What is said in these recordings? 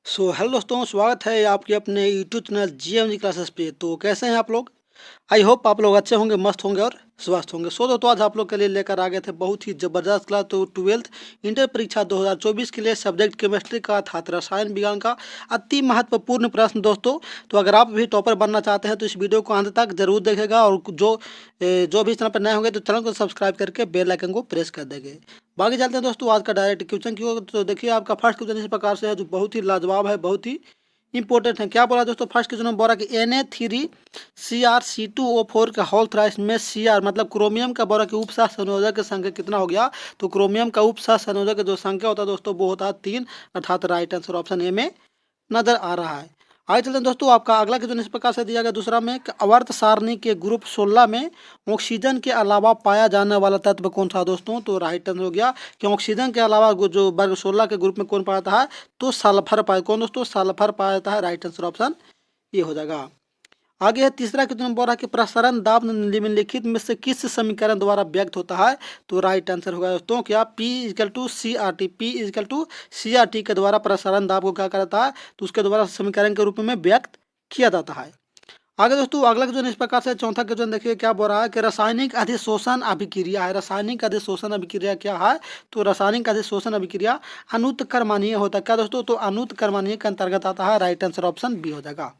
Hello दोस्तों, स्वागत है आपके अपने यूट्यूब चैनल जीएमजी क्लासेस पे। तो कैसे हैं आप लोग? आई होप आप लोग अच्छे होंगे, मस्त होंगे और स्वस्थ होंगे। दोस्तों, आज आप लोग के लिए लेकर आ गए थे बहुत ही ज़बरदस्त क्लास। तो 12th इंटर परीक्षा 2024 के लिए सब्जेक्ट केमिस्ट्री का अर्थात रसायन विज्ञान का अति महत्वपूर्ण प्रश्न दोस्तों। तो अगर आप भी टॉपर बनना चाहते हैं तो इस वीडियो को अंत तक जरूर देखेगा, और जो भी चैनल पर नए होंगे तो चैनल को सब्सक्राइब करके बेल आइकन को प्रेस कर देंगे। बाकी चलते हैं दोस्तों आज का डायरेक्ट क्वेश्चन की ओर। तो देखिए, आपका फर्स्ट क्वेश्चन इस प्रकार से है, जो बहुत ही लाजवाब है, बहुत ही इंपॉर्टेंट है। क्या बोला दोस्तों? फर्स्ट क्वेश्चन में बोला कि Na3Cr(C2O4) का होल थ्राइस में Cr मतलब क्रोमियम का बोला कि उपसह संयोजक की संख्या कितना हो गया। तो क्रोमियम का उपसह संयोजक जो संख्या होता है दोस्तों वो होता है 3, अर्थात राइट आंसर ऑप्शन ए में नजर आ रहा है। आगे चलते हैं दोस्तों, आपका अगला क्वेश्चन इस प्रकार से दिया गया दूसरा में कि आवर्त सारणी के ग्रुप 16 में ऑक्सीजन के अलावा पाया जाने वाला तत्व कौन सा दोस्तों? तो राइट आंसर हो गया कि ऑक्सीजन के अलावा जो वर्ग 16 के ग्रुप में कौन पाया जाता है? तो सल्फर पाया। कौन दोस्तों? सल्फर पाया जाता है। राइट आंसर ऑप्शन ये हो जाएगा। आगे है तीसरा क्वेश्चन बोल रहा है कि प्रसरण दाब निम्नलिखित में से किस समीकरण द्वारा व्यक्त होता है? तो राइट आंसर होगा दोस्तों क्या? P=CRT। P=CRT के द्वारा प्रसरण दाब को क्या करता है? तो उसके द्वारा समीकरण के रूप में व्यक्त किया जाता है। आगे दोस्तों अगला क्वेश्चन इस प्रकार से, चौथा क्वेश्चन देखिए क्या बोल रहा है कि रासायनिक अधिशोषण अभिक्रिया है। रासायनिक अधिशोषण अभिक्रिया क्या है? तो रासायनिक अधिशोषण अभिक्रिया अनुत्क्रमणीय होता है। क्या दोस्तों? तो अनुत्क्रमणीय के अंतर्गत आता है। राइट आंसर ऑप्शन बी हो जाएगा।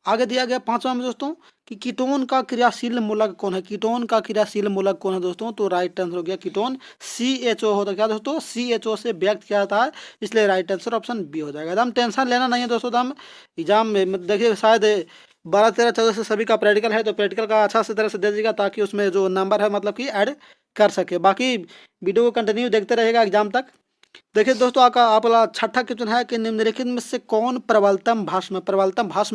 आगे दिया गया पांचवा में दोस्तों कि कीटोन का क्रियाशील मूलक कौन है? कीटोन का क्रियाशील मूलक कौन है दोस्तों? तो राइट आंसर हो गया कीटोन CHO होता है। क्या दोस्तों? CHO से व्यक्त किया जाता है, इसलिए राइट आंसर ऑप्शन बी हो जाएगा। एकदम टेंशन लेना नहीं है दोस्तों। एकदम एग्जाम में देखिए शायद 12, 13, 14 से सभी का प्रैक्टिकल है, तो प्रैक्टिकल का अच्छा से तरह से दे दीजिएगा ताकि उसमें जो नंबर है मतलब कि ऐड कर सके। बाकी वीडियो को कंटिन्यू देखते रहेगा एग्जाम तक। देखिए दोस्तों, आपका आपका छठा क्वेश्चन है कि निम्नलिखित में से कौन प्रबलतम भाष्म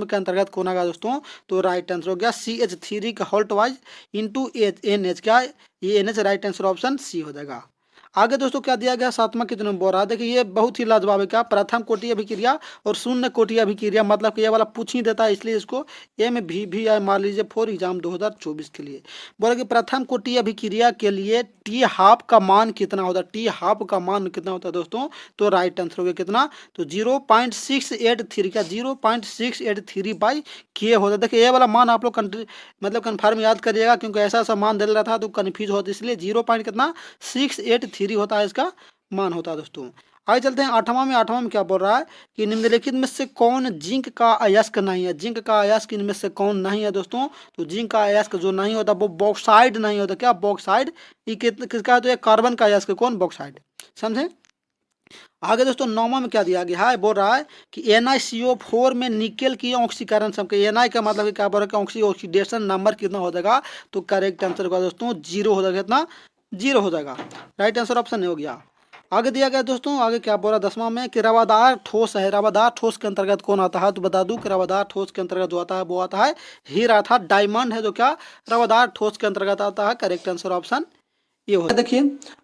के अंतर्गत कौन आएगा दोस्तों? तो राइट आंसर हो गया CH3 का होल्ट वाइज इंटू NH। क्या ये NH? Right answer option C हो जाएगा। आगे दोस्तों क्या दिया गया सातवां क्वेश्चन बोल रहा है, देखिए ये बहुत ही लाजवाब है। क्या? प्रथम कोटि अभिक्रिया और शून्य कोटि अभिक्रिया, मतलब कि ये वाला पूछ ही देता है, इसलिए इसको ए में भी आए मान लीजिए फॉर एग्जाम 2024 के लिए। बोला कि प्रथम कोटि अभिक्रिया के लिए टी हाफ का मान कितना होता है? टी हाफ का मान कितना होता है दोस्तों? तो राइट आंसर हो गया कितना? तो 0.683 का 0.683 बाई के होता है। देखिए ये वाला मान आप लोग मतलब कन्फर्म याद करिएगा, क्योंकि ऐसा ऐसा मान दे रहा था तो कन्फ्यूज होता है, इसलिए 0.683 होता है इसका मान होता है दोस्तों। आगे चलते हैं आठवां में क्या बोल रहा है कि निम्नलिखित में से कौन जिंक का अयस्क नहीं है? जिंक का अयस्क इनमें से कौन नहीं है दोस्तों? तो जिंक का अयस्क जो नहीं होता वो बॉक्साइड नहीं होता। क्या? बॉक्साइड। ये किसका है? तो ये कार्बन का अयस्क। कौन? बॉक्साइड। समझे? आगे दोस्तों नौवां में क्या दिया गया है? बोल रहा है कि NiCO4 में निकेल की ऑक्सीकरण संख्या, Na का मतलब क्या बोल रहा है कि ऑक्सीडेशन नंबर कितना हो जाएगा? तो करेक्ट आंसर होगा दोस्तों 0 हो जाएगा। कितना? 0 हो जाएगा। राइट आंसर ऑप्शन हो गया। आगे दिया गया दोस्तों, आगे क्या बोला 10वां में कि रवादार ठोस है। रवादार ठोस के अंतर्गत कौन आता है? तो बता दूं कि रवादार ठोस के अंतर्गत जो आता है वो आता है हीरा, अर्थात डायमंड है, जो क्या रवादार ठोस के अंतर्गत आता है। करेक्ट आंसर ऑप्शन ये हो। देखिए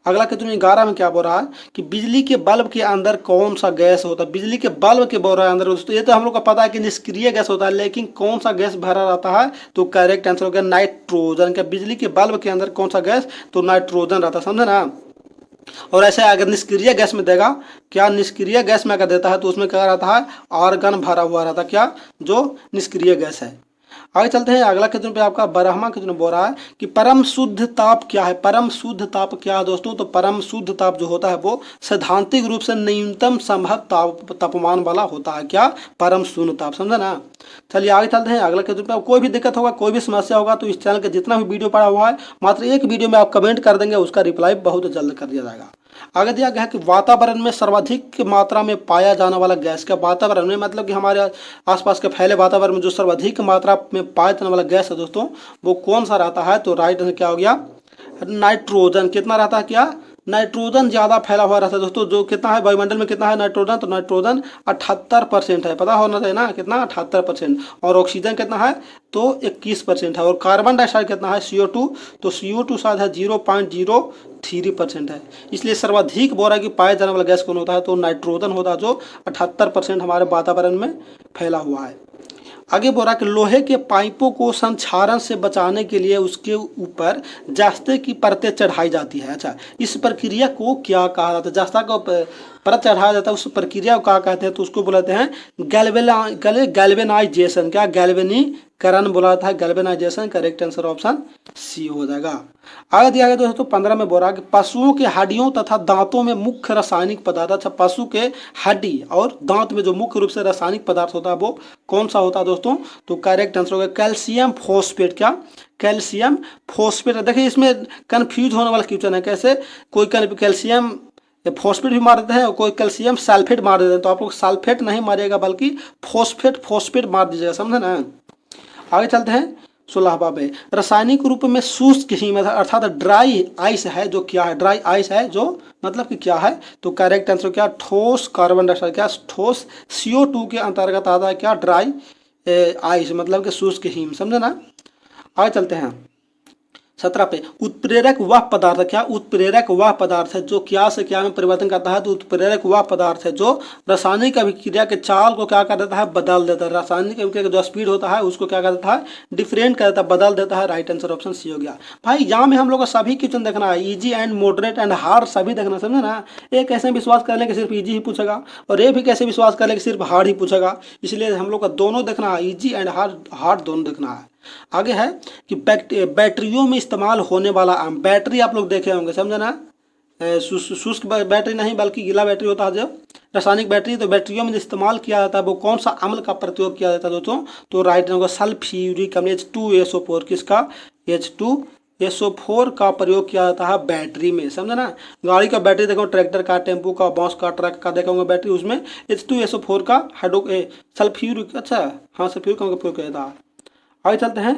अगला क्वेश्चन 11 में क्या बोल रहा है कि बिजली के बल्ब के अंदर कौन सा गैस होता है? बिजली के बल्ब के बोल रहा है अंदर दोस्तों, ये तो हम लोग को पता है कि निष्क्रिय गैस होता है, लेकिन कौन सा गैस भरा रहता है? तो करेक्ट आंसर हो गया नाइट्रोजन। क्या बिजली के बल्ब के अंदर कौन सा गैस? तो नाइट्रोजन रहता है। समझे ना? और ऐसे अगर निष्क्रिय गैस में देगा, क्या निष्क्रिय गैस में अगर देता है तो उसमें क्या रहता है? आर्गन भरा हुआ रहता है। क्या? जो निष्क्रिय गैस है। आगे चलते हैं अगला क्वेश्चन पे। आपका 12वां क्वेश्चन बोल रहा है कि परम शुद्ध ताप क्या है? परम शुद्ध ताप क्या है दोस्तों? तो परम शुद्ध ताप जो होता है वो सैद्धांतिक रूप से न्यूनतम संभव तापमान वाला होता है। क्या? परम शुद्ध ताप। समझा ना? चलिए आगे चलते हैं अगला क्वेश्चन पे। कोई भी दिक्कत होगा, कोई भी समस्या होगा तो इस चैनल का जितना भी वीडियो पड़ा हुआ है, मात्र एक वीडियो में आप कमेंट कर देंगे, उसका रिप्लाई बहुत जल्द कर दिया जाएगा। आगे दिया गया है कि वातावरण में सर्वाधिक मात्रा में पाया जाने वाला गैस। क्या? वातावरण में मतलब कि हमारे आसपास के फैले वातावरण में जो सर्वाधिक मात्रा में पाया जाने वाला गैस है दोस्तों, वो कौन सा रहता है? तो राइट आंसर क्या हो गया? नाइट्रोजन। कितना रहता है? क्या? नाइट्रोजन ज़्यादा फैला हुआ रहता है दोस्तों। जो कितना है वायुमंडल में, कितना है नाइट्रोजन? तो नाइट्रोजन 78% है। पता होना चाहिए ना कितना? 78%। और ऑक्सीजन कितना है? तो 21% है। और कार्बन डाइऑक्साइड कितना है? CO2। तो CO2 शायद है 0.03% है। इसलिए सर्वाधिक बोरा की पाया जाने वाला गैस कौन होता है? तो नाइट्रोजन होता है, जो 78% हमारे वातावरण में फैला हुआ है। आगे बोल रहा है कि लोहे के पाइपों को संक्षारण से बचाने के लिए उसके ऊपर जस्ते की परतें चढ़ाई जाती है। अच्छा, इस प्रक्रिया को क्या कहा जाता है? जस्ता को परत चढ़ाया जाता है उस प्रक्रिया को क्या कहते हैं, तो उसको बुलाते हैं गैल्वेनाइजेशन। क्या गैल्वेनीकरण बुलाता है, galvanization. Correct answer option C हो जाएगा। आगे दिया गया दोस्तों 15 में बोल रहा है कि पशुओं के हड्डियों तथा दांतों में मुख्य रासायनिक पदार्थ। अच्छा, पशु के हड्डी और दांत में जो मुख्य रूप से रासायनिक पदार्थ होता है वो कौन सा होता है दोस्तों, तो करेक्ट आंसर होगा कैल्शियम फॉस्फेट। क्या, कैल्शियम फॉस्फेट। देखिए इसमें कंफ्यूज होने वाला क्वेश्चन है, कैसे कोई कैल्शियम फॉस्फेट भी मार देते हैं और कोई कैल्शियम सल्फेट मार देते हैं, तो आप लोग सल्फेट नहीं मारिएगा बल्कि फॉस्फेट मार दीजिएगा, समझे ना। आगे चलते हैं 16वां पे, रासायनिक रूप में शुष्क हिम अर्थात ड्राई आइस है जो क्या है, ड्राई आइस है जो मतलब कि क्या है, तो करेक्ट आंसर क्या, ठोस कार्बन डाइऑक्साइड। क्या, ठोस CO2 के अंतर्गत आता है क्या, ड्राई आइस मतलब कि शुष्क हिम, समझे ना। आगे चलते हैं 17 पे, उत्प्रेरक वह पदार्थ। क्या, उत्प्रेरक वह पदार्थ है जो क्या से क्या में परिवर्तन करता है, तो उत्प्रेरक वह पदार्थ है जो रासायनिक अभिक्रिया के चाल को क्या कर देता है, बदल देता है। रासायनिक अभिक्रिया का जो स्पीड होता है उसको क्या कर देता है, डिफरेंट कर देता है, बदल देता है। राइट आंसर ऑप्शन सी हो गया। भाई यहाँ में हम लोग को सभी क्वेश्चन देखना है, easy and moderate and hard सभी देखना, समझे ना। एक कैसे विश्वास कर ले कि सिर्फ इजी ही पूछेगा और ये भी कैसे विश्वास कर ले कि सिर्फ हार्ड ही पूछेगा, इसलिए हम लोग का दोनों देखना है, इजी एंड हार्ड दोनों देखना है। आगे है कि बैटरियों में इस्तेमाल होने वाला बैटरी आप लोग देखे होंगे, समझे ना। शुष्क बैटरी नहीं बल्कि गीला बैटरी होता है जो रासायनिक बैटरी, तो बैटरियों में इस्तेमाल किया जाता है वो कौन सा अम्ल का प्रयोग किया जाता है दोस्तों, तो राइट होगा सल्फ्यूरिक अम्ल H2SO4। किसका, H2SO4 का प्रयोग किया जाता है बैटरी में, समझे ना। गाड़ी का बैटरी देखो, ट्रैक्टर का, टेम्पो का, बस का, ट्रक का देखोगे बैटरी, उसमें H2SO4 का सल्फ्यूरिक, अच्छा हाँ सल्फ्यूरिक का प्रयोग किया जाता है। आगे चलते हैं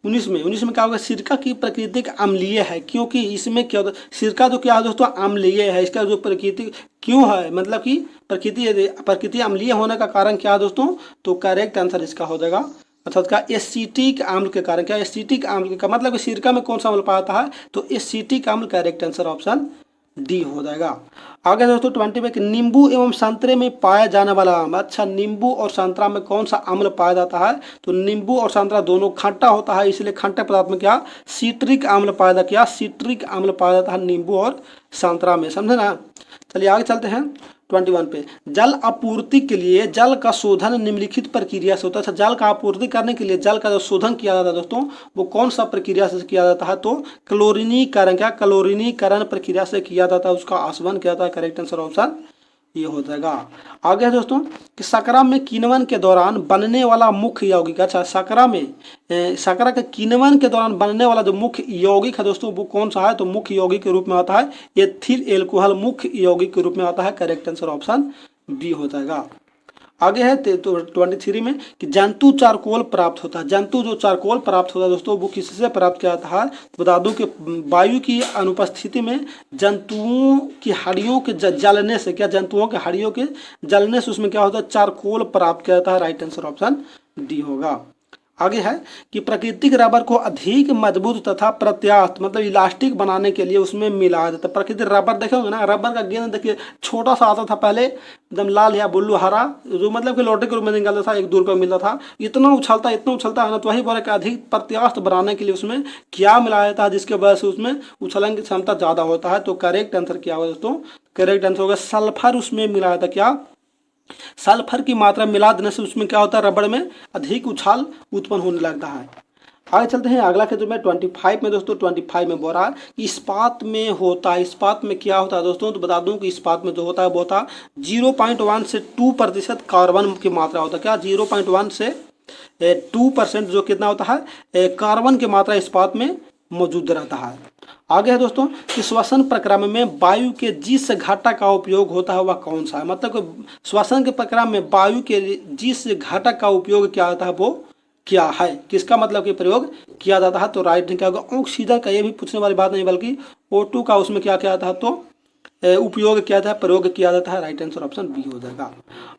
19 में क्या होगा, सिरका की प्राकृतिक अम्लीय है, क्योंकि इसमें क्या होता है, सिरका जो क्या है दोस्तों अम्लीय है, इसका जो प्रकृति क्यों है, मतलब कि प्रकृति अम्लीय होने का कारण क्या है दोस्तों, तो करेक्ट आंसर इसका हो जाएगा अर्थात का एसिटिक अम्ल के कारण। क्या, एसिटिक अम्ल का मतलब सिरका में कौन सा अम्ल पाया जाता है, तो एसिटिक अम्ल। करेक्ट आंसर ऑप्शन डी हो जाएगा। आगे दोस्तों 20 में नींबू एवं संतरे में पाया जाने वाला अम्ल। अच्छा, नींबू और संतरा में कौन सा अम्ल पाया जाता है, तो नींबू और संतरा दोनों खट्टा होता है, इसलिए खट्टे पदार्थ में क्या, सिट्रिक अम्ल पाया जाता है। क्या, सिट्रिक अम्ल पाया जाता है नींबू और संतरा में, समझे ना। चलिए आगे चलते हैं 21 पे, जल आपूर्ति के लिए जल का शोधन निम्नलिखित प्रक्रिया से होता है। जल का आपूर्ति करने के लिए जल का जो शोधन किया जाता है दोस्तों वो कौन सा प्रक्रिया से किया जाता है, तो क्लोरीनीकरण। क्या, क्लोरीनीकरण प्रक्रिया से किया जाता है, उसका आसवन किया जाता है। करेक्ट आंसर ऑप्शन ये हो जाएगा। आगे है दोस्तों कि शकरा में किण्वन के दौरान बनने वाला मुख्य यौगिक। अच्छा, शकरा के किण्वन के दौरान बनने वाला जो मुख्य यौगिक है दोस्तों वो कौन सा है, तो मुख्य यौगिक के रूप में आता है एथिल एल्कोहल, मुख्य यौगिक के रूप में आता है। करेक्ट आंसर ऑप्शन बी हो जाएगा। आगे है तो 23 में कि जंतु चारकोल प्राप्त होता है। जंतु जो चारकोल प्राप्त होता है दोस्तों वो किससे प्राप्त किया जाता है, बता दूं कि वायु की अनुपस्थिति में जंतुओं की हड्डियों के जलने से, क्या जंतुओं के हड्डियों के जलने से उसमें क्या होता है, चारकोल प्राप्त किया जाता है। राइट आंसर ऑप्शन डी होगा। आगे है कि प्राकृतिक रबर को अधिक मजबूत तथा प्रत्यास्थ मतलब इलास्टिक बनाने के लिए उसमें मिलाया जाता है। प्राकृतिक रबर देखे होंगे ना, रबर का गेंद देखिए छोटा सा आता था पहले, एकदम लाल या ब्लू हरा, जो मतलब कि लोटे के रूप में निकलता था, 1-2 रुपये मिलता था। इतना उछलता है ना, तो वही बोला कि अधिक प्रत्यास्थ बनाने के लिए उसमें क्या मिलाया जाता है जिसके वजह से उसमें उछलने की क्षमता ज़्यादा होता है। तो करेक्ट आंसर क्या होगा दोस्तों, करेक्ट आंसर होगा सल्फर उसमें मिलाया था। क्या, सल्फर की मात्रा मिला देने से उसमें क्या होता है, रबड़ में अधिक उछाल उत्पन्न होने लगता है। आगे चलते हैं अगला क्षेत्र में 25 में दोस्तों 25 में बोल रहा है इस्पात में होता है। इस्पात में क्या होता है दोस्तों, तो बता दूं कि इस्पात में जो होता है वो होता है 0.1 से 2% कार्बन की मात्रा होता है। क्या, 0.1 से 2% जो कितना होता है कार्बन की मात्रा इस्पात में मौजूद रहता है। आगे है दोस्तों कि श्वसन प्रक्रिया में वायु के जिस घटक का उपयोग होता है वह कौन सा है, मतलब कि श्वसन के प्रक्रिया में वायु के जिस घटक का उपयोग किया जाता है वो क्या है, किसका मतलब कि प्रयोग किया जाता है, तो राइट क्या होगा ऑक्सीजन का। ये भी पूछने वाली बात नहीं बल्कि O2 का उसमें क्या किया जाता है, तो उपयोग किया जाता है, प्रयोग किया जाता है। राइट आंसर ऑप्शन बी हो जाएगा।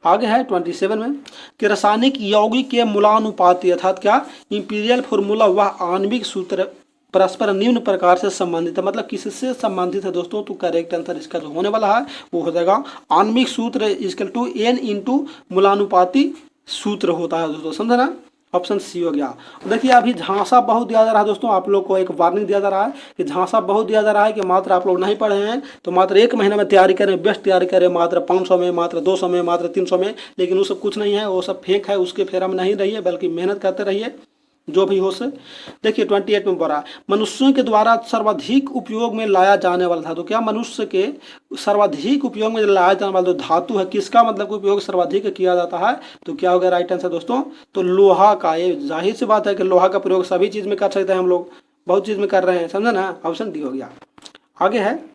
आगे है 27 में कि रासायनिक यौगिक के मूलानुपाती अर्थात क्या इंपीरियल फॉर्मूला वह आणविक सूत्र परस्पर निम्न प्रकार से संबंधित है, मतलब किससे संबंधित है दोस्तों, तो करेक्ट आंसर इसका जो होने वाला है वो हो जाएगा आणविक सूत्र इक्वल टू N × मूलानुपाती सूत्र होता है दोस्तों, समझे ना। ऑप्शन सी हो गया। देखिए अभी झांसा बहुत दिया जा रहा है दोस्तों, आप लोग को एक वार्निंग दिया जा रहा है कि झांसा बहुत दिया जा रहा है कि मात्र आप लोग नहीं पढ़े हैं तो मात्र 1 महीने में तैयारी करें, बेस्ट तैयारी करें, मात्र 500 में, मात्र 200 में, मात्र 300 में। लेकिन वो सब कुछ नहीं है, वो सब फेक है, उसके फेरा में नहीं रहिए बल्कि मेहनत करते रहिए जो भी हो से। देखिए 28 में बोला मनुष्यों के द्वारा सर्वाधिक उपयोग में लाया जाने वाला धातु, क्या मनुष्य के सर्वाधिक उपयोग में लाया जाने वाला जो धातु है किसका मतलब उपयोग सर्वाधिक किया जाता है, तो क्या होगा राइट आंसर दोस्तों, तो लोहा का। ये जाहिर सी बात है कि लोहा का प्रयोग सभी चीज में कर सकते हैं हम लोग, बहुत चीज में कर रहे हैं, समझे ना। ऑप्शन डी हो गया। आगे है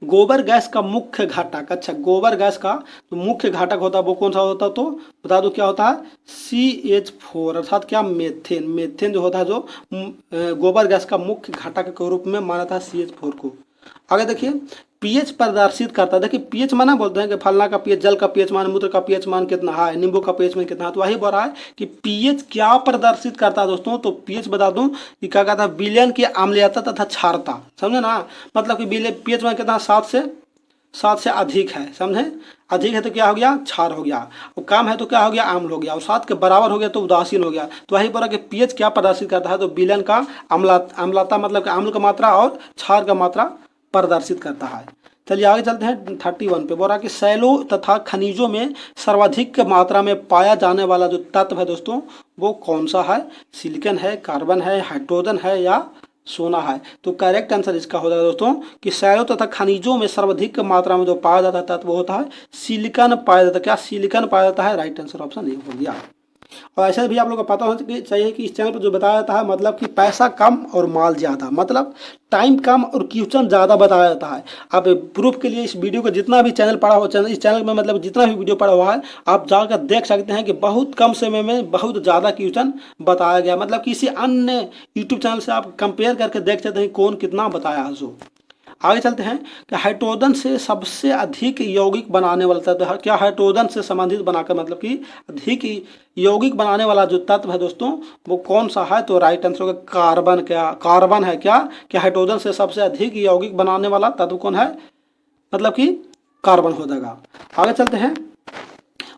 गोबर गैस का मुख्य घटक। अच्छा गोबर गैस का तो मुख्य घटक होता है वो कौन सा होता है, तो बता दो क्या होता है, CH4 अर्थात क्या मेथेन। मेथेन जो होता है जो गोबर गैस का मुख्य घटक के रूप में माना था CH4 को। आगे देखिए पीएच प्रदर्शित करता है। देखिए पीएच माना बोलते हैं कि फलना का पीएच, जल का पीएच मान, मूत्र का पीएच मान कितना है, नींबू का पीएच मान कितना है, तो वही बोल रहा है कि पीएच क्या प्रदर्शित करता है दोस्तों, तो पीएच बता दूं कि क्या कहता है, विलयन की अम्लीयता तथा क्षारता, समझे ना। मतलब कि पीएच मान कितना, 7 से अधिक है, समझे। अधिक है तो क्या हो गया, क्षार हो गया, और कम है तो क्या हो गया, आम्ल हो गया, और 7 के बराबर हो गया तो उदासीन हो गया। तो वही बोला कि पीएच क्या प्रदर्शित करता है, तो विलयन का अम्लता मतलब कि अम्ल का मात्रा और क्षार का मात्रा प्रदर्शित करता है। चलिए आगे चलते हैं 31 पे। बोल रहा कि शैलों तथा खनिजों में सर्वाधिक मात्रा में पाया जाने वाला जो तत्व है दोस्तों वो कौन सा है, सिलिकॉन है, कार्बन है, हाइड्रोजन है या सोना है। तो करेक्ट आंसर इसका हो जाएगा दोस्तों कि शैलों तथा खनिजों में सर्वाधिक मात्रा में जो पाया जाता है तत्व वो होता है सिलिकॉन पाया जाता है। क्या सिलिकॉन पाया जाता है, राइट आंसर ऑप्शन ए हो गया। और ऐसा भी आप लोगों को पता होना चाहिए कि इस चैनल पर जो बताया जाता है मतलब कि पैसा कम और माल ज़्यादा, मतलब टाइम कम और क्वेश्चन ज़्यादा बताया जाता है। आप प्रूफ के लिए इस वीडियो को जितना भी चैनल पढ़ा हो, इस चैनल में मतलब जितना भी वीडियो पढ़ा हुआ है आप जाकर देख सकते हैं कि बहुत कम समय में बहुत ज़्यादा क्वेश्चन बताया गया। मतलब किसी अन्य यूट्यूब चैनल से आप कंपेयर करके देख सकते हैं कौन कितना बताया है। सो आगे चलते हैं कि हाइड्रोजन से सबसे अधिक यौगिक बनाने वाला तत्व, क्या हाइड्रोजन से संबंधित बनाकर मतलब कि अधिक यौगिक बनाने वाला जो तत्व है दोस्तों वो कौन सा है, तो राइट आंसर होगा कार्बन। क्या कार्बन है, क्या कि हाइड्रोजन से सबसे अधिक यौगिक बनाने वाला तत्व कौन है, मतलब कि कार्बन हो जाएगा। आगे चलते हैं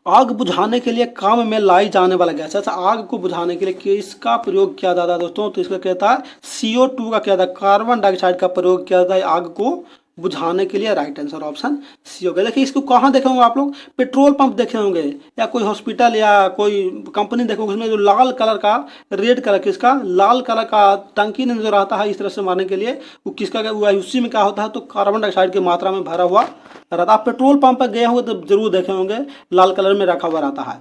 आग बुझाने के लिए काम में लाई जाने वाला गैस। अच्छा आग को बुझाने के लिए किसका प्रयोग किया जाता है दोस्तों, तो इसका कहता है CO2 का किया जाता है, कार्बन डाइऑक्साइड का प्रयोग किया जाता है आग को बुझाने के लिए। राइट आंसर ऑप्शन सी हो गया। देखिए इसको कहाँ देखे होंगे आप लोग, पेट्रोल पंप देखे होंगे या कोई हॉस्पिटल या कोई कंपनी देखोगे उसमें जो लाल कलर का, रेड कलर किसका, लाल कलर का टंकी जो रहता है इस तरह से मारने के लिए वो किसका हुआ है, उसी में क्या होता है तो कार्बन डाइऑक्साइड की मात्रा में भरा हुआ रहता है। आप पेट्रोल पंप पर गए होंगे तो जरूर देखे होंगे लाल कलर में रखा हुआ रहता है।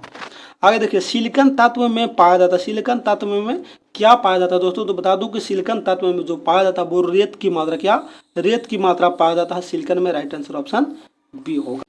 आगे देखिए सिलिकॉन तत्व में पाया जाता है, सिलिकॉन तत्व में क्या पाया जाता है दोस्तों, तो बता दूं कि सिलिकॉन तत्व में जो पाया जाता है वो रेत की मात्रा, क्या रेत की मात्रा पाया जाता है सिलिकॉन में। राइट आंसर ऑप्शन बी होगा।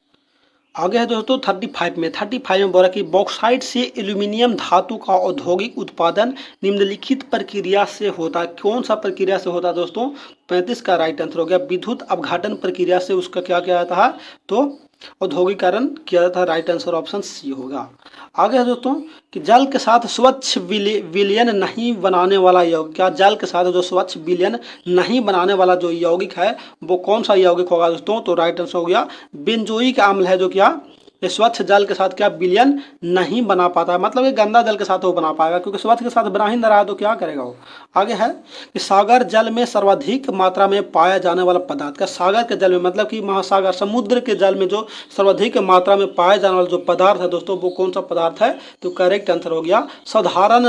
आगे है दोस्तों 35 में। 35 में बोला कि बॉक्साइट से एल्यूमिनियम धातु का औद्योगिक उत्पादन निम्नलिखित प्रक्रिया से होता है। कौन सा प्रक्रिया से होता है दोस्तों, 35 का राइट आंसर हो गया विद्युत अपघटन प्रक्रिया से उसका क्या किया जाता है, तो औद्योगिकरण किया जाता है। राइट आंसर ऑप्शन सी होगा। आगे है दोस्तों कि जल के साथ स्वच्छ विलयन नहीं बनाने वाला यौगिक, क्या जल के साथ जो स्वच्छ विलयन नहीं बनाने वाला जो यौगिक है वो कौन सा यौगिक होगा दोस्तों, तो राइट आंसर हो गया बेंजोइक अम्ल है जो क्या ये स्वच्छ जल के साथ क्या विलयन नहीं बना पाता है, मतलब ये गंदा जल के साथ वो बना पाएगा क्योंकि स्वच्छ के साथ बना ही नहीं रहा तो क्या करेगा वो। आगे है कि सागर जल में सर्वाधिक मात्रा में पाया जाने वाला पदार्थ, का सागर के जल में मतलब कि महासागर समुद्र के जल में जो सर्वाधिक मात्रा में पाया जाने वाला जो पदार्थ है दोस्तों वो कौन सा पदार्थ है, तो करेक्ट आंसर हो गया साधारण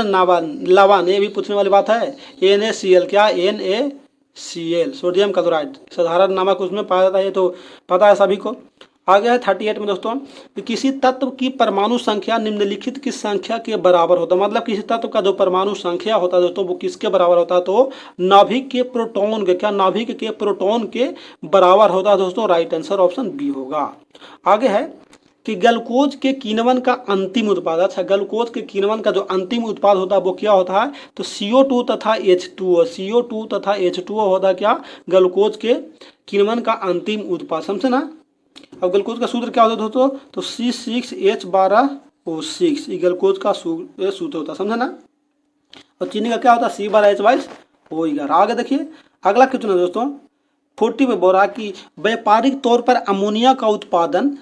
लवण। ये भी पूछने वाली बात है, NaCl, क्या NaCl सोडियम क्लोराइड साधारण नमक उसमें पाया जाता है, ये तो पता है सभी को। आगे है 38 में दोस्तों कि किसी तत्व की परमाणु संख्या निम्नलिखित की संख्या के बराबर होता है, मतलब किसी तत्व का जो परमाणु संख्या होता है दोस्तों वो किसके बराबर होता है, तो नाभिक के प्रोटॉन के, क्या नाभिक के प्रोटॉन के बराबर होता है दोस्तों। राइट आंसर ऑप्शन बी होगा। आगे है कि ग्लूकोज के किण्वन का अंतिम उत्पाद, अच्छा ग्लूकोज के किण्वन का जो अंतिम उत्पाद होता है वो क्या होता है, तो CO2 तथा H2O, CO2 तथा H2O होता है क्या ग्लूकोज के किण्वन का अंतिम उत्पाद, समझे ना। अब ग्लूकोज का सूत्र क्या होता है दोस्तों, तो C6H12O6 ये ग्लूकोज का सूत्र होता है, समझे ना। और चीनी का क्या होता है C12H22O11। आगे देखिए अगला क्वेश्चन है दोस्तों 40 में बोल रहा कि व्यापारिक तौर पर अमोनिया का उत्पादन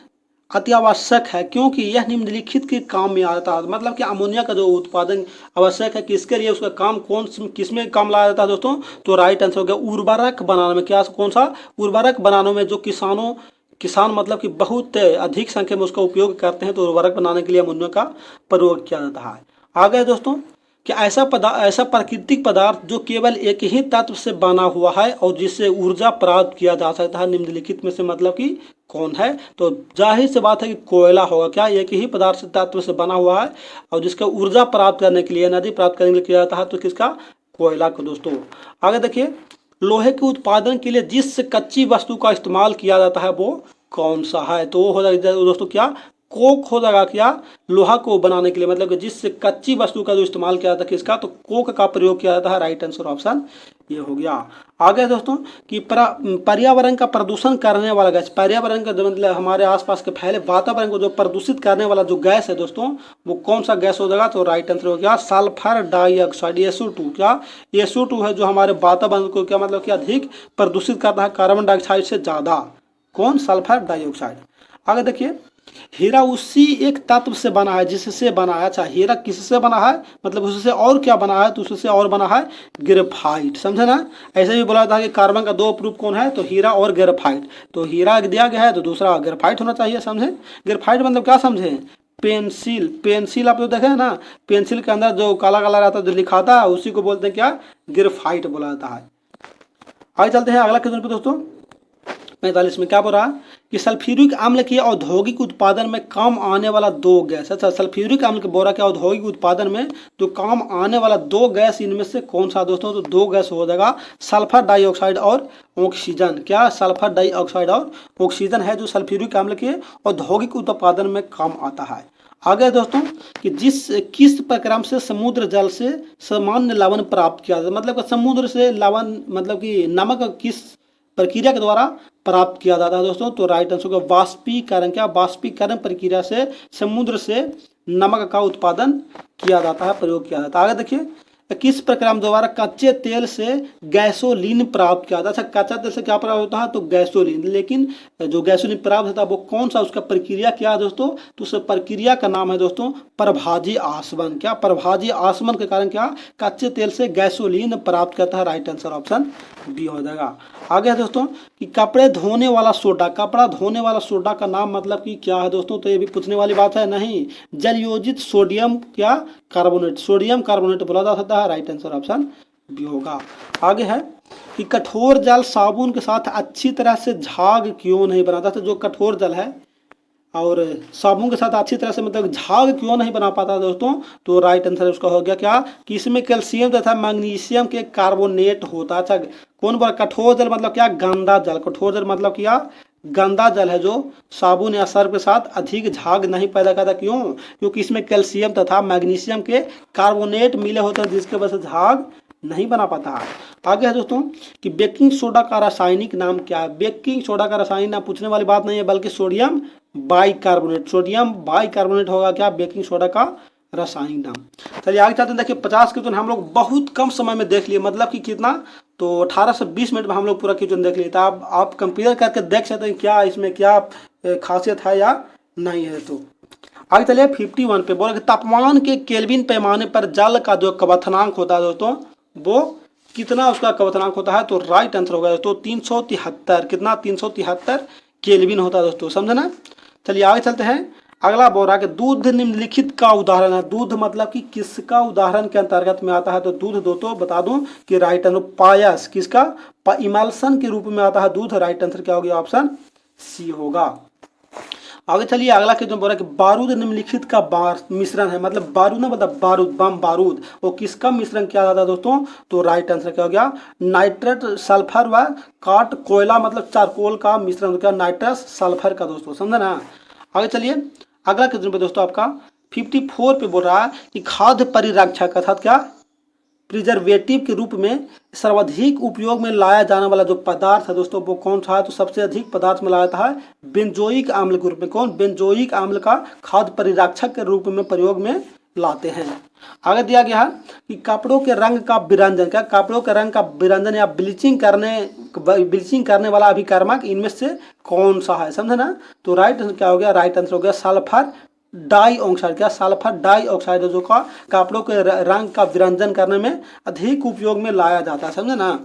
अति आवश्यक है, क्योंकि यह निम्नलिखित के काम में आता है। मतलब कि अमोनिया का जो उत्पादन आवश्यक है, किसके लिए, उसका काम किस में काम लाया जाता है दोस्तों, तो राइट आंसर हो गया उर्वरक बनाने में। क्या, कौन सा, उर्वरक बनाने में, जो किसान मतलब कि बहुत अधिक संख्या में उसका उपयोग करते हैं, तो उर्वरक बनाने के लिए अमोनिया का प्रयोग किया जाता है। आगे दोस्तों कि ऐसा प्राकृतिक पदार्थ जो केवल एक ही तत्व से बना हुआ है और जिससे ऊर्जा प्राप्त किया जा सकता है, निम्नलिखित में से मतलब कि कौन है, तो जाहिर सी बात है कि कोयला होगा। क्या, एक ही पदार्थ से तत्व से बना हुआ है और जिसका ऊर्जा प्राप्त करने के लिए, एनर्जी प्राप्त करने के लिए किया जाता है, तो किसका, कोयला को दोस्तों। आगे देखिए, लोहे के उत्पादन के लिए जिस कच्ची वस्तु का इस्तेमाल किया जाता है वो कौन सा है, तो वो हो जाएगा दोस्तों क्या, कोक हो जाएगा। क्या, लोहा को बनाने के लिए, मतलब कि जिस कच्ची वस्तु का जो इस्तेमाल किया जाता है किसका, तो कोक का प्रयोग किया जाता है। राइट आंसर ऑप्शन ये हो गया। आगे दोस्तों कि पर्यावरण का प्रदूषण करने वाला गैस, पर्यावरण का मतलब हमारे आसपास के फैले वातावरण को जो प्रदूषित करने वाला जो गैस है दोस्तों, वो कौन सा गैस हो जाएगा, तो राइट आंसर हो गया सल्फर डाइऑक्साइड, SO2। क्या, SO2 है जो हमारे वातावरण को क्या मतलब कि अधिक प्रदूषित करता है कार्बन डाइऑक्साइड से ज़्यादा। कौन, सल्फर डाइऑक्साइड। आगे देखिए, हीरा उसी एक तत्व से बना है जिससे बना है। अच्छा, हीरा किससे बना है, मतलब उससे और क्या बना है, तो उससे और बना है ग्रेफाइट। समझे ना, ऐसे भी बोला था कि कार्बन का दो प्रूफ कौन है, तो हीरा और ग्रेफाइट। तो हीरा दिया गया है तो दूसरा ग्रेफाइट होना चाहिए। समझे, ग्रेफाइट मतलब क्या समझे, पेंसिल आप लोग देखे हैं ना, पेंसिल के अंदर जो काला काला रहता है जो लिखाता है उसी को बोलते हैं क्या, ग्रेफाइट बोला जाता है। आगे चलते हैं अगला क्वेश्चन पे दोस्तों। 45 में क्या बोल रहा है कि सल्फ्यूरिक अम्ल के औद्योगिक उत्पादन में काम आने वाला दो गैस। अच्छा, सल्फ्यूरिक अम्ल के बोरा के औद्योगिक उत्पादन में जो काम आने वाला दो गैस, इनमें से कौन सा दोस्तों, तो दो गैस हो जाएगा सल्फर डाइऑक्साइड और ऑक्सीजन। क्या, सल्फर डाइऑक्साइड और ऑक्सीजन है जो सल्फ्यूरिक अम्ल के औद्योगिक उत्पादन में काम आता है। आगे दोस्तों कि किस प्रक्रम से समुद्र जल से सामान्य लवण प्राप्त किया जाता है, मतलब समुद्र से लवण मतलब कि नमक किस प्रक्रिया के द्वारा प्राप्त किया जाता है दोस्तों, तो राइट आंसर का वाष्पीकरण। क्या, वाष्पीकरण प्रक्रिया से समुद्र से नमक का उत्पादन किया जाता है, प्रयोग किया जाता है। आगे देखिए, किस प्रक्रम द्वारा कच्चे तेल से गैसोलीन प्राप्त किया जाता है। अच्छा, कच्चा तेल से क्या प्राप्त होता है, तो गैसोलीन। लेकिन जो गैसोलीन प्राप्त होता है वो कौन सा, उसका प्रक्रिया क्या है दोस्तों, तो उस प्रक्रिया का नाम है दोस्तों प्रभाजी आसवन। क्या, प्रभाजी आसवन के कारण क्या, कच्चे तेल से गैसोलीन प्राप्त करता है। राइट आंसर ऑप्शन बी हो जाएगा। आगे है दोस्तों कि कपड़े धोने वाला सोडा, कपड़ा धोने वाला सोडा का नाम मतलब कि क्या है दोस्तों, तो ये भी पूछने वाली बात है। नहीं, जलयोजित सोडियम क्या कार्बोनेट, सोडियम कार्बोनेट बोला जा सकता है। राइट आंसर ऑप्शन बी होगा। आगे है कि कठोर जल साबुन के साथ अच्छी तरह से झाग क्यों नहीं बनाता, तो जो कठोर जल है और साबुन के साथ अच्छी तरह से मतलब झाग क्यों नहीं बना पाता दोस्तों, तो राइट आंसर उसका हो गया क्या, कि इसमें कैल्शियम तथा मैग्नीशियम के कार्बोनेट होता है। अच्छा, कौन बोला, कठोर जल मतलब क्या, गंदा जल। कठोर जल मतलब क्या, गंदा जल है जो साबुन या सर्फ के साथ अधिक झाग नहीं पैदा करता। क्यों, क्योंकि इसमें कैल्शियम तथा मैग्नीशियम के कार्बोनेट मिले होते हैं जिसके वजह से झाग नहीं बना पाता है। आगे है दोस्तों कि बेकिंग सोडा का रासायनिक नाम क्या है। बेकिंग सोडा का रासायनिक नाम पूछने वाली बात नहीं है, बल्कि सोडियम बाइकार्बोनेट, सोडियम बाइकार्बोनेट होगा क्या, बेकिंग सोडा का रासायनिक नाम। चलिए आगे चलते हैं। देखिए 50 क्वेश्चन हम लोग बहुत कम समय में देख लिए, मतलब कि कितना, तो 18 से 20 मिनट में हम लोग पूरा क्वेश्चन देख लिए। तो आप कंपेयर करके देख सकते हैं क्या इसमें क्या खासियत है या नहीं है। तो आगे चलिए 51 पे बोला कि तापमान के केल्विन पैमाने पर जल का जो क्वथनांक होता है दोस्तों, वो कितना उसका क्वथनांक होता है, तो राइट आंसर होगा दोस्तों 373। कितना, 373 केल्विन होता है दोस्तों, समझे ना। चलिए आगे चलते हैं। अगला बोल रहा है कि दूध निम्नलिखित का उदाहरण है। दूध मतलब कि किसका उदाहरण के अंतर्गत में आता है, तो दूध दोस्तों बता दूं कि राइट आंसर पायस, किसका, इमल्सन के रूप में आता है दूध। राइट आंसर क्या हो गया, ऑप्शन सी होगा। आगे चलिए अगला क्वेश्चन बोल रहा है कि बारूद निम्नलिखित का मिश्रण है। मतलब बारूद ना, मतलब बारूद, बम बारूद, वो किसका मिश्रण किया जाता है दोस्तों, तो राइट आंसर क्या हो गया, नाइट्रेट सल्फर व काट कोयला, मतलब चारकोल का मिश्रण हो गया, नाइट्रस सल्फर का दोस्तों, समझे ना। आगे चलिए अगला क्वेश्चन पे दोस्तों आपका 54 पे बोल रहा है कि खाद्य परिरक्षक अर्थात क्या, प्रिजर्वेटिव के रूप में सर्वाधिक उपयोग में लाया जाने वाला जो पदार्थ है दोस्तों, वो कौन सा है, तो सबसे अधिक पदार्थ में लाया जाता है बेंजोइक अम्ल के रूप में। कौन, बेंजोइक अम्ल का खाद्य परिरक्षक के रूप में प्रयोग में लाते हैं। आगे दिया गया है कि कपड़ों के रंग का विरंजन, क्या कपड़ों के रंग का विरंजन या ब्लीचिंग करने वाला अभिकर्मक इनमें से कौन सा है, समझे ना। तो राइट आंसर क्या हो गया, राइट आंसर हो गया सल्फर डाइऑक्साइड। क्या, सल्फर डाइऑक्साइड है जो का कपड़ों के रंग का विरंजन करने में अधिक उपयोग में लाया जाता है, समझे ना।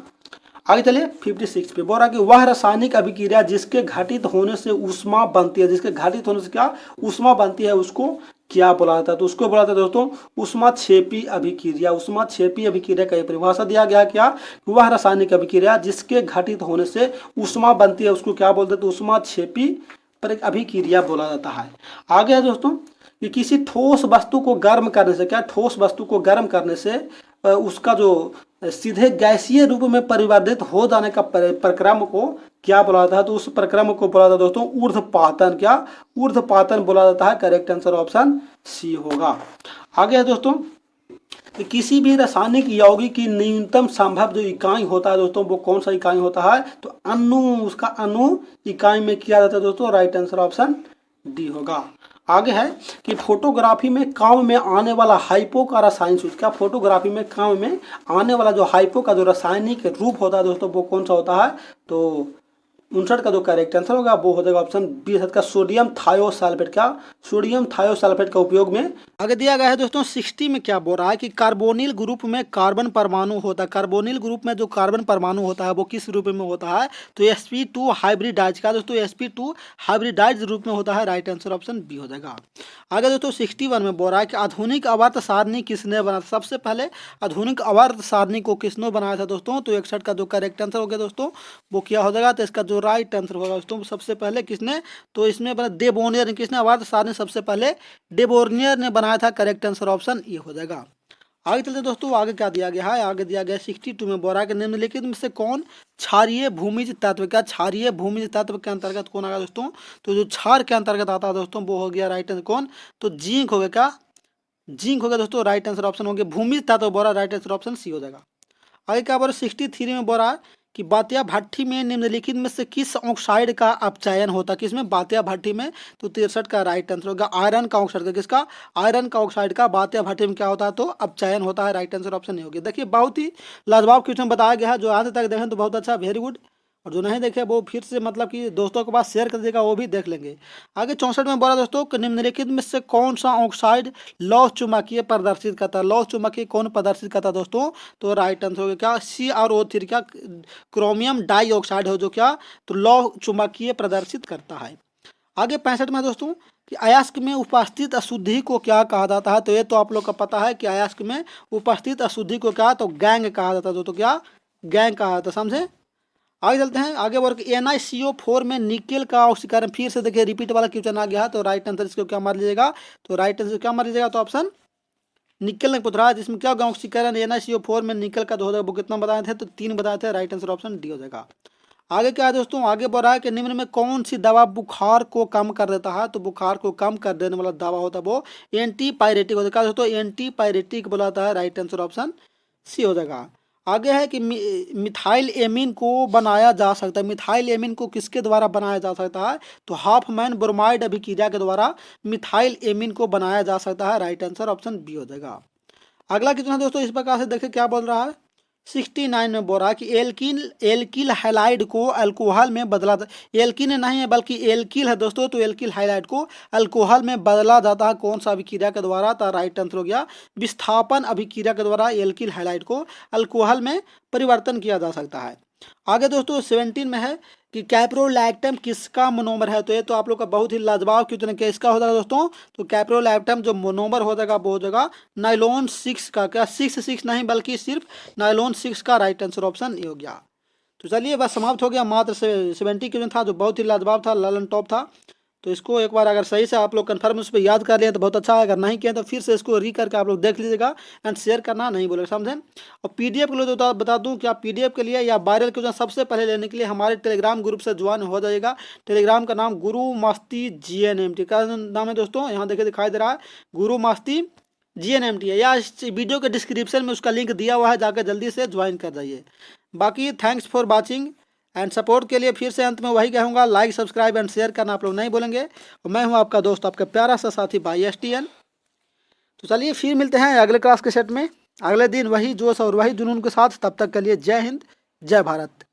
आगे चलिए 56 पे बोल रहा है कि वह रासायनिक अभिक्रिया जिसके घटित होने से ऊष्मा बनती है, जिसके घटित होने से क्या ऊष्मा बनती है, उसको क्या बोला जाता है, तो उसको बोला जाता है दोस्तों ऊष्माक्षेपी अभिक्रिया। ऊष्माक्षेपी अभिक्रिया का परिभाषा दिया गया क्या, वह रासायनिक अभिक्रिया जिसके घटित होने से ऊष्मा बनती है उसको क्या बोलते हैं, तो ऊष्माक्षेपी अभिक्रिया बोला जाता है। आगे है दोस्तों कि किसी ठोस वस्तु को गर्म करने से, क्या ठोस वस्तु को गर्म करने से उसका जो सीधे गैसीय रूप में परिवर्तित हो जाने का प्रक्रम को क्या बोला जाता है, तो उस प्रक्रम को बोला जाता है दोस्तों ऊर्ध्वपातन। क्या, ऊर्ध्वपातन बोला जाता है। करेक्ट आंसर ऑप्शन सी होगा। आगे है दोस्तों कि किसी भी रासायनिक यौगिक की न्यूनतम संभव जो इकाई होता है दोस्तों वो कौन सा इकाई होता है, तो अणु, उसका अणु इकाई में किया जाता है दोस्तों। राइट आंसर ऑप्शन डी होगा। आगे है कि फोटोग्राफी में काम में आने वाला हाइपो का रासायनिक सूत्र। क्या, फोटोग्राफी में काम में आने वाला जो हाइपो का जो रासायनिक रूप होता है दोस्तों वो कौन सा होता है, तो 59 का जो करेक्ट आंसर होगा वो हो जाएगा ऑप्शन बी का सोडियम थायोसल्फेट। क्या, सोडियम थायोसल्फेट का उपयोग में। आगे दिया गया है दोस्तों 60 में क्या बोल रहा है कि कार्बोनिल ग्रुप में कार्बन परमाणु होता है। कार्बोनिल ग्रुप में जो कार्बन परमाणु होता है वो किस रूप में होता है, तो sp2 हाइब्रिडाइज। का दोस्तों sp2 हाइब्रिडाइज रूप में होता है। राइट आंसर ऑप्शन बी हो जाएगा। आगे दोस्तों 61 में बोल रहा है कि आधुनिक आवर्त सारणी किसने बनाया। सबसे पहले आधुनिक आवर्त सारणी को किसने बनाया था दोस्तों, तो 61 का जो करेक्ट आंसर हो गया दोस्तों वो क्या हो जाएगा, तो इसका जो राइट आंसर होगा दोस्तों सबसे पहले किसने, तो इसमें बना डेबोनियर ने। किसने आवर्त सारणी सबसे पहले डेबोनियर ने बनाया था। करेक्ट आंसर ऑप्शन ये हो जाएगा। आगे चलते दोस्तों, आगे क्या दिया गया है, आगे दिया गया 62 में बोल रहा है कि निम्नलिखित में से कौन क्षारीय भूमिज तत्व। क्या, क्षारीय भूमिज तत्व के अंतर्गत कौन आएगा दोस्तों, तो जो क्षार के अंतर्गत आता है दोस्तों वो हो गया राइट आंसर कौन, तो जिंक हो गया। क्या, जिंक हो गया दोस्तों। राइट आंसर ऑप्शन हो गया भूमिज तत्व बोल रहा है। राइट आंसर ऑप्शन सी हो जाएगा। आगे क्या बोल रहा है 63 में बोल रहा है कि बातिया भट्टी में निम्नलिखित में से किस ऑक्साइड का अपचयन होता है। किसमें, बातिया भट्टी में, तो 63 का राइट आंसर होगा आयरन का ऑक्साइड का। किसका, आयरन का ऑक्साइड का बातिया भट्टी में क्या होता है, तो अपचयन होता है। राइट आंसर ऑप्शन नहीं होगा। देखिए बहुत ही लाजवाब क्वेश्चन बताया गया है, जो आज तक देखें तो बहुत अच्छा, वेरी गुड, और जो नहीं देखे वो फिर से मतलब कि दोस्तों के पास शेयर कर देगा, वो भी देख लेंगे। आगे 64 में बोला दोस्तों कि निम्नलिखित में से कौन सा ऑक्साइड लौह चुंबकीय प्रदर्शित करता है। लौह चुंबकीय कौन प्रदर्शित करता है दोस्तों, तो राइट आंसर हो गया क्या, CrO3। क्या, क्रोमियम डाइऑक्साइड हो जो क्या, तो लौह चुंबकीय प्रदर्शित करता है। आगे 65 में दोस्तों कि अयस्क में उपस्थित अशुद्धि को क्या कहा जाता है, तो ये तो आप लोग का पता है कि अयस्क में उपस्थित अशुद्धि को क्या, तो गैंग कहा जाता है दोस्तों। क्या, गैंग कहा जाता है, समझे। आगे चलते हैं, आगे वर्ग NiCO4 में निकेल का ऑक्सीकरण। फिर से देखिए रिपीट वाला क्वेश्चन आ गया, तो राइट आंसर इसको क्या मार लीजिएगा, तो राइट आंसर क्या मार लीजिएगा, तो ऑप्शन निकल नहीं पूछ रहा है, जिसमें क्या होगा ऑक्सीकरण NiCO4 में निकल का 2 वो कितना बताए थे, तो 3 बताए थे। राइट आंसर ऑप्शन डी हो जाएगा। आगे क्या है दोस्तों, आगे बढ़ रहा है कि निम्न में कौन सी दवा बुखार को कम कर देता है, तो बुखार को कम कर देने वाला दवा होता है वो एंटीपायरेटिक होता है दोस्तों। एंटीपायरेटिक बोलाता है। राइट आंसर ऑप्शन सी हो जाएगा। आगे है कि मिथाइल एमीन को बनाया जा सकता है। मिथाइल एमीन को किसके द्वारा बनाया जा सकता है, तो हाफमैन ब्रोमाइड अभिक्रिया के द्वारा मिथाइल एमीन को बनाया जा सकता है। राइट आंसर ऑप्शन बी हो जाएगा। अगला कितना दोस्तों इस प्रकार से देखिए क्या बोल रहा है 69 में बोल रहा है कि एल्किल हैलाइड को अल्कोहल में बदला, एल्किन नहीं है बल्कि एल्किल है दोस्तों, तो एल्किल हैलाइड को अल्कोहल में बदला जाता है कौन सा अभिक्रिया के द्वारा, तो राइट आंसर हो गया विस्थापन अभिक्रिया के द्वारा एल्किल हैलाइड को अल्कोहल में परिवर्तन किया जा सकता है। आगे दोस्तों 17 में है कि कैप्रोलैक्टम किसका मोनोमर है, तो ये तो आप लोग का बहुत ही लाजवाब क्वेश्चन है। इसका हो जाएगा दोस्तों, तो कैप्रोलैक्टम जो मोनोमर हो जाएगा वो हो जाएगा नाइलॉन 6 का। क्या 6 नहीं बल्कि सिर्फ नाइलॉन 6 का। राइट आंसर ऑप्शन ये हो गया। तो चलिए बस समाप्त हो गया। मात्र 70 क्वेश्चन था जो बहुत ही लाजवाब था, ललन टॉप था। तो इसको एक बार अगर सही से आप लोग कन्फर्म उस पर याद कर लिया तो बहुत अच्छा है, अगर नहीं किया तो फिर से इसको री करके आप लोग देख लीजिएगा एंड शेयर करना नहीं बोलेगा, समझें। और PDF के लिए तो बता दूं कि आप PDF के लिए या वायरल क्वेश्चन सबसे पहले लेने के लिए हमारे टेलीग्राम ग्रुप से ज्वाइन हो जाइएगा। टेलीग्राम का नाम गुरु मस्ती GNMT का नाम है दोस्तों, यहाँ देखिए दिखाई दे रहा है गुरु मस्ती GNMT है, या इस वीडियो के डिस्क्रिप्शन में उसका लिंक दिया हुआ है, जाकर जल्दी से ज्वाइन कर जाइए। बाकी thanks for watching and support के लिए फिर से अंत में वही कहूँगा, लाइक सब्सक्राइब एंड शेयर करना आप लोग नहीं बोलेंगे। और मैं हूँ आपका दोस्त, आपका प्यारा सा साथी भाई STN। तो चलिए फिर मिलते हैं अगले क्लास के सेट में अगले दिन वही जोश और वही जुनून के साथ। तब तक के लिए जय हिंद, जय भारत।